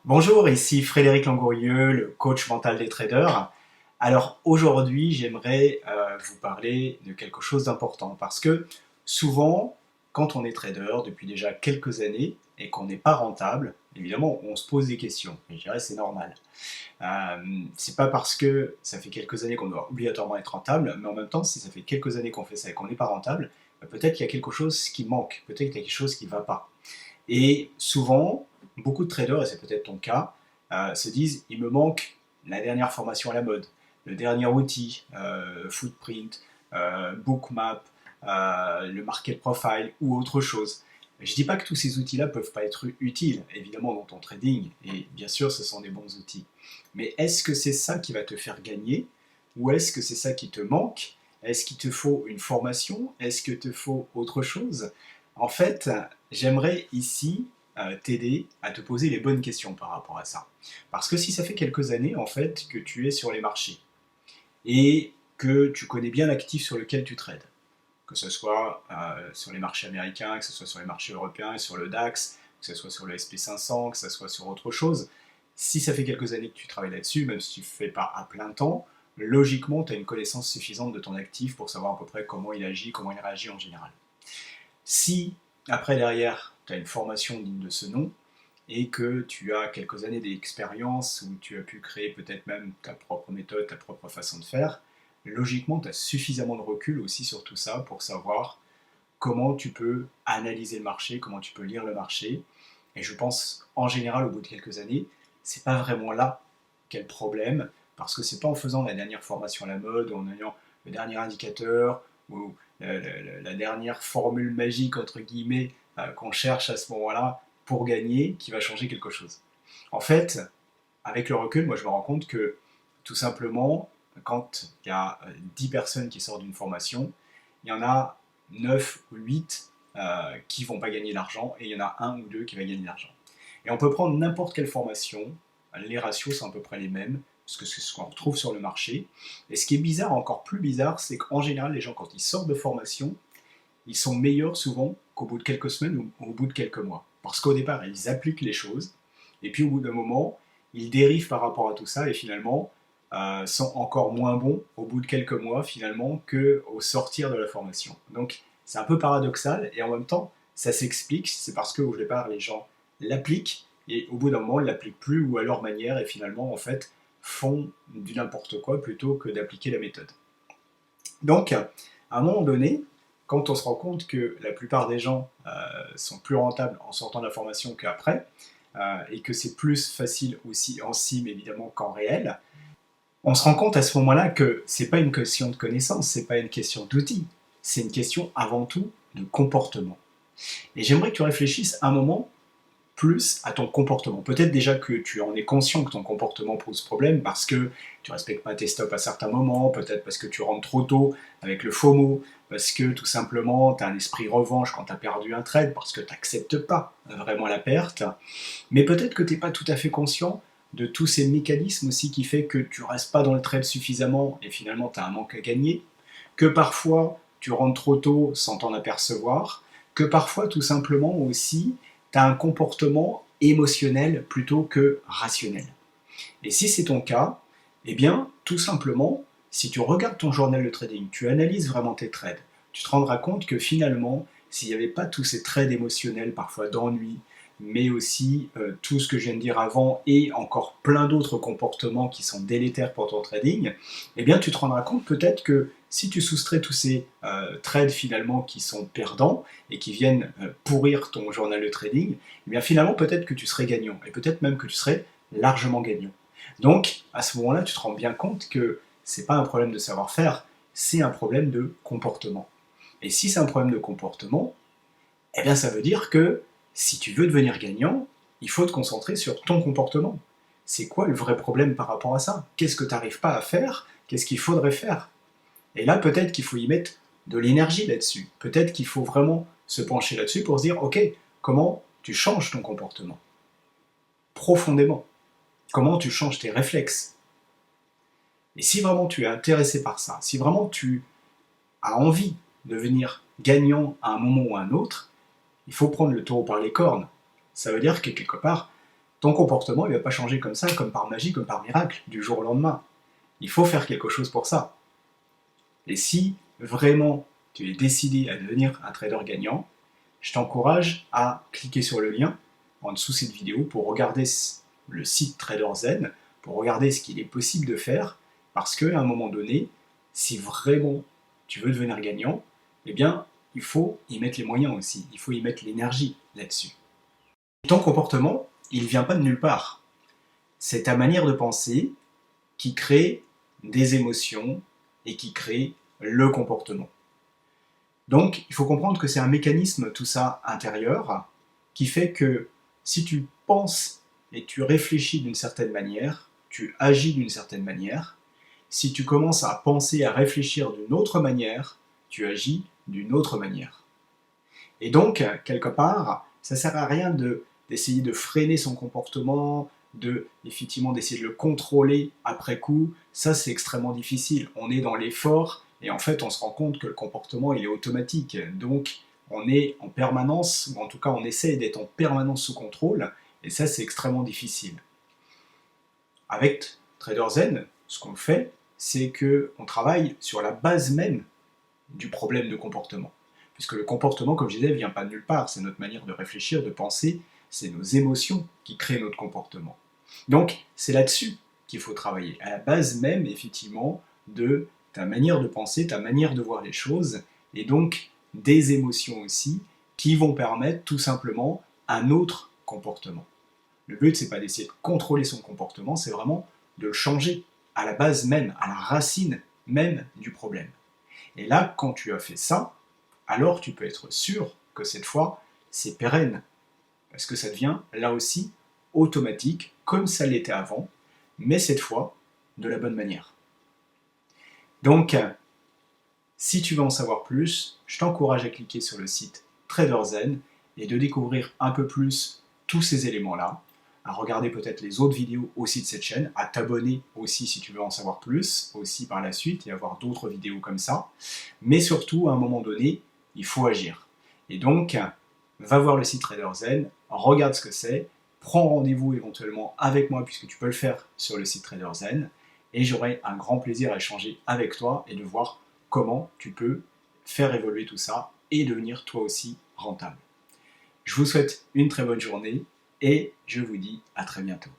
Bonjour, ici Frédéric Langourieux, le coach mental des traders. Alors aujourd'hui, j'aimerais vous parler de quelque chose d'important parce que souvent, quand on est trader depuis déjà quelques années et qu'on n'est pas rentable, évidemment, on se pose des questions. Et je dirais c'est normal. C'est pas parce que ça fait quelques années qu'on doit obligatoirement être rentable, mais en même temps, si ça fait quelques années qu'on fait ça et qu'on n'est pas rentable, peut-être qu'il y a quelque chose qui manque, peut-être qu'il y a quelque chose qui ne va pas. Et souvent, beaucoup de traders, et c'est peut-être ton cas, se disent il me manque la dernière formation à la mode, le dernier outil, Footprint, Bookmap, le Market Profile ou autre chose. Je ne dis pas que tous ces outils-là ne peuvent pas être utiles, évidemment, dans ton trading, et bien sûr, ce sont des bons outils. Mais est-ce que c'est ça qui va te faire gagner, ou est-ce que c'est ça qui te manque? Est-ce qu'il te faut une formation? Est-ce qu'il te faut autre chose? En fait, j'aimerais ici t'aider à te poser les bonnes questions par rapport à ça. Parce que si ça fait quelques années, en fait, que tu es sur les marchés et que tu connais bien l'actif sur lequel tu trades, que ce soit sur les marchés américains, que ce soit sur les marchés européens et sur le DAX, que ce soit sur le SP500, que ce soit sur autre chose, si ça fait quelques années que tu travailles là-dessus, même si tu ne fais pas à plein temps, logiquement, tu as une connaissance suffisante de ton actif pour savoir à peu près comment il agit, comment il réagit en général. Si, après, derrière, tu as une formation digne de ce nom, et que tu as quelques années d'expérience, où tu as pu créer peut-être même ta propre méthode, ta propre façon de faire, logiquement, tu as suffisamment de recul aussi sur tout ça pour savoir comment tu peux analyser le marché, comment tu peux lire le marché. Et je pense, en général, au bout de quelques années, c'est pas vraiment là quel problème, parce que c'est pas en faisant la dernière formation à la mode, ou en ayant le dernier indicateur, ou la dernière formule magique, entre guillemets, qu'on cherche à ce moment-là pour gagner, qui va changer quelque chose. En fait, avec le recul, moi je me rends compte que tout simplement, quand il y a 10 personnes qui sortent d'une formation, il y en a 9 ou 8 qui ne vont pas gagner l'argent et il y en a un ou deux qui va gagner l'argent. Et on peut prendre n'importe quelle formation, les ratios sont à peu près les mêmes, parce que c'est ce qu'on retrouve sur le marché. Et ce qui est bizarre, encore plus bizarre, c'est qu'en général, les gens, quand ils sortent de formation, ils sont meilleurs souvent qu'au bout de quelques semaines ou au bout de quelques mois. Parce qu'au départ, ils appliquent les choses, et puis au bout d'un moment, ils dérivent par rapport à tout ça, et finalement, sont encore moins bons au bout de quelques mois, finalement, qu'au sortir de la formation. Donc, c'est un peu paradoxal, et en même temps, ça s'explique, c'est parce qu'au départ, les gens l'appliquent, et au bout d'un moment, ils ne l'appliquent plus, ou à leur manière, et finalement, en fait, font du n'importe quoi plutôt que d'appliquer la méthode. Donc, à un moment donné, quand on se rend compte que la plupart des gens sont plus rentables en sortant de la formation qu'après, et que c'est plus facile aussi en sim évidemment qu'en réel, on se rend compte à ce moment-là que c'est pas une question de connaissance, c'est pas une question d'outils, c'est une question avant tout de comportement. Et j'aimerais que tu réfléchisses un moment plus à ton comportement. Peut-être déjà que tu en es conscient que ton comportement pose problème parce que tu respectes pas tes stops à certains moments, peut-être parce que tu rentres trop tôt avec le FOMO, parce que tout simplement tu as un esprit revanche quand tu as perdu un trade, parce que tu n'acceptes pas vraiment la perte. Mais peut-être que tu n'es pas tout à fait conscient de tous ces mécanismes aussi qui fait que tu restes pas dans le trade suffisamment et finalement tu as un manque à gagner, que parfois tu rentres trop tôt sans t'en apercevoir, que parfois tout simplement aussi tu as un comportement émotionnel plutôt que rationnel. Et si c'est ton cas, eh bien, tout simplement, si tu regardes ton journal de trading, tu analyses vraiment tes trades, tu te rendras compte que finalement, s'il n'y avait pas tous ces trades émotionnels, parfois d'ennui, mais aussi tout ce que je viens de dire avant et encore plein d'autres comportements qui sont délétères pour ton trading, eh bien tu te rendras compte peut-être que si tu soustrais tous ces trades finalement qui sont perdants et qui viennent pourrir ton journal de trading, eh bien finalement peut-être que tu serais gagnant et peut-être même que tu serais largement gagnant. Donc à ce moment-là, tu te rends bien compte que c'est pas un problème de savoir-faire, c'est un problème de comportement. Et si c'est un problème de comportement, eh bien ça veut dire que si tu veux devenir gagnant, il faut te concentrer sur ton comportement. C'est quoi le vrai problème par rapport à ça? Qu'est-ce que tu n'arrives pas à faire? Qu'est-ce qu'il faudrait faire? Et là, peut-être qu'il faut y mettre de l'énergie là-dessus. Peut-être qu'il faut vraiment se pencher là-dessus pour se dire, ok, comment tu changes ton comportement profondément? Comment tu changes tes réflexes? Et si vraiment tu es intéressé par ça, si vraiment tu as envie de devenir gagnant à un moment ou à un autre, il faut prendre le taureau par les cornes. Ça veut dire que quelque part, ton comportement il ne va pas changer comme ça, comme par magie, comme par miracle, du jour au lendemain. Il faut faire quelque chose pour ça. Et si vraiment tu es décidé à devenir un trader gagnant, je t'encourage à cliquer sur le lien en dessous de cette vidéo pour regarder le site TraderZen, pour regarder ce qu'il est possible de faire, parce qu'à un moment donné, si vraiment tu veux devenir gagnant, eh bien, il faut y mettre les moyens aussi, il faut y mettre l'énergie là-dessus. Ton comportement, il ne vient pas de nulle part. C'est ta manière de penser qui crée des émotions et qui crée le comportement. Donc, il faut comprendre que c'est un mécanisme, tout ça, intérieur, qui fait que si tu penses et tu réfléchis d'une certaine manière, tu agis d'une certaine manière. Si tu commences à penser, à réfléchir d'une autre manière, tu agis d'une autre manière. Et donc, quelque part, ça ne sert à rien d'essayer de freiner son comportement, effectivement d'essayer de le contrôler après coup. Ça, c'est extrêmement difficile. On est dans l'effort et en fait, on se rend compte que le comportement, il est automatique. Donc, on est en permanence, ou en tout cas, on essaie d'être en permanence sous contrôle et ça, c'est extrêmement difficile. Avec TraderZen, ce qu'on fait, c'est qu'on travaille sur la base même du problème de comportement. Puisque le comportement, comme je disais, ne vient pas de nulle part. C'est notre manière de réfléchir, de penser, c'est nos émotions qui créent notre comportement. Donc, c'est là-dessus qu'il faut travailler, à la base même, effectivement, de ta manière de penser, ta manière de voir les choses, et donc des émotions aussi, qui vont permettre tout simplement un autre comportement. Le but, c'est pas d'essayer de contrôler son comportement, c'est vraiment de le changer à la base même, à la racine même du problème. Et là, quand tu as fait ça, alors tu peux être sûr que cette fois, c'est pérenne. Parce que ça devient, là aussi, automatique, comme ça l'était avant, mais cette fois, de la bonne manière. Donc, si tu veux en savoir plus, je t'encourage à cliquer sur le site TraderZen et de découvrir un peu plus tous ces éléments-là, à regarder peut-être les autres vidéos aussi de cette chaîne, à t'abonner aussi si tu veux en savoir plus, aussi par la suite, et avoir d'autres vidéos comme ça. Mais surtout, à un moment donné, il faut agir. Et donc, va voir le site TraderZen, regarde ce que c'est, prends rendez-vous éventuellement avec moi, puisque tu peux le faire sur le site TraderZen, et j'aurai un grand plaisir à échanger avec toi et de voir comment tu peux faire évoluer tout ça et devenir toi aussi rentable. Je vous souhaite une très bonne journée et je vous dis à très bientôt.